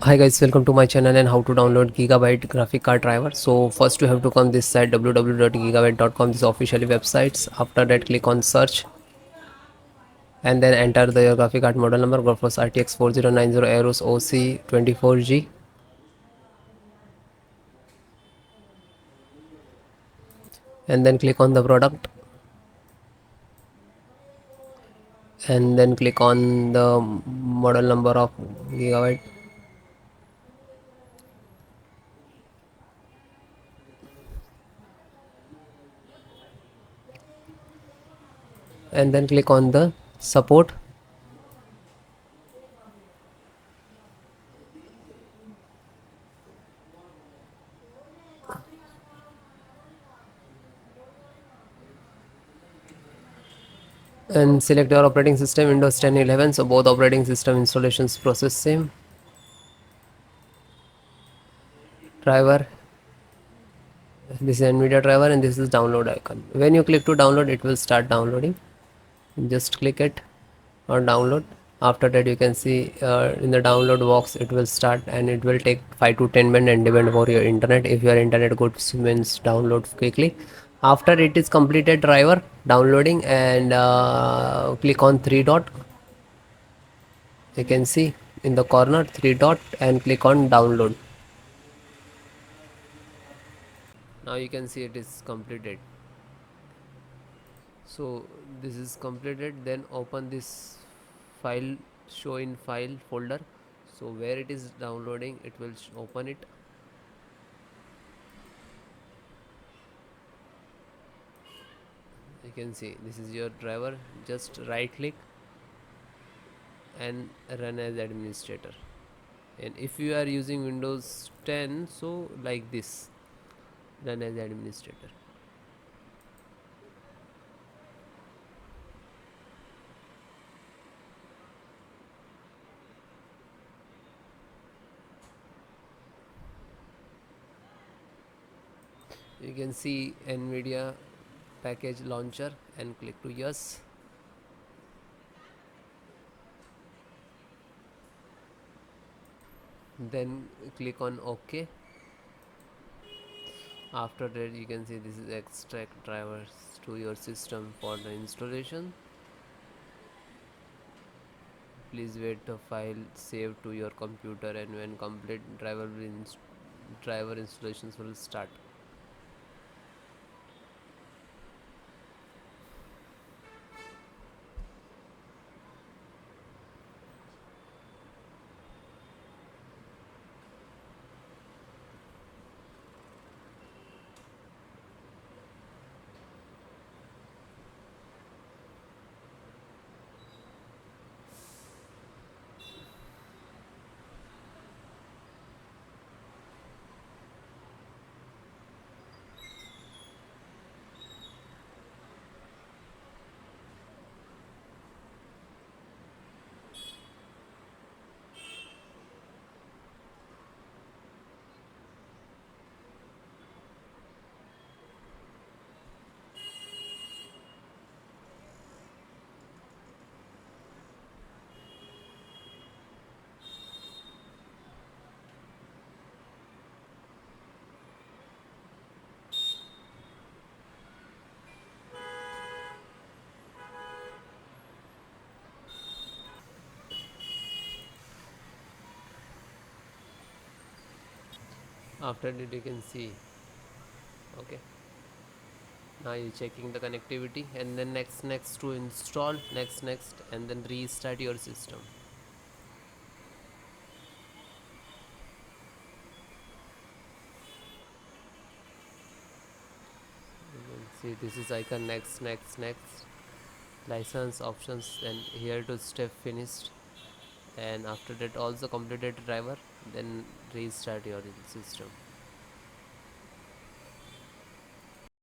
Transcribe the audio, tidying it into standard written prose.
Hi guys, welcome to my channel and how to download Gigabyte graphic card driver. So first you have to come this site www.gigabyte.com, this officially websites. After that click on search and then enter the graphic card model number GeForce RTX 4090 AERO OC24G, and then click on the product and then click on the model number of Gigabyte and then click on the support. And select your operating system Windows 10 11, so both operating system installations process same. Driver, this is NVIDIA driver and this is download icon. When you click to download, it will start downloading. Just click it on download. After that you can see in the download box it will start and it will take 5 to 10 minutes and depend for your internet. If your internet good means download quickly. After it is completed driver downloading and click on three dot. You can see in the corner three dot and click on download. Now you can see it is completed. So this is completed, then open this file, show in file folder. So where it is downloading it will open it. You can see this is your driver. Just right click and run as administrator. And if you are using Windows 10, so like this, run as administrator. You can see NVIDIA package launcher and click to yes. Then click on OK. After that you can see this is extract drivers to your system for the installation. Please wait the file save to your computer, and when complete driver installations will start. After that you can see, okay, now you're checking the connectivity and then next to install, next and then restart your system. You can see this is icon next license options, and here to step finished, and after that also completed driver, then restart your system.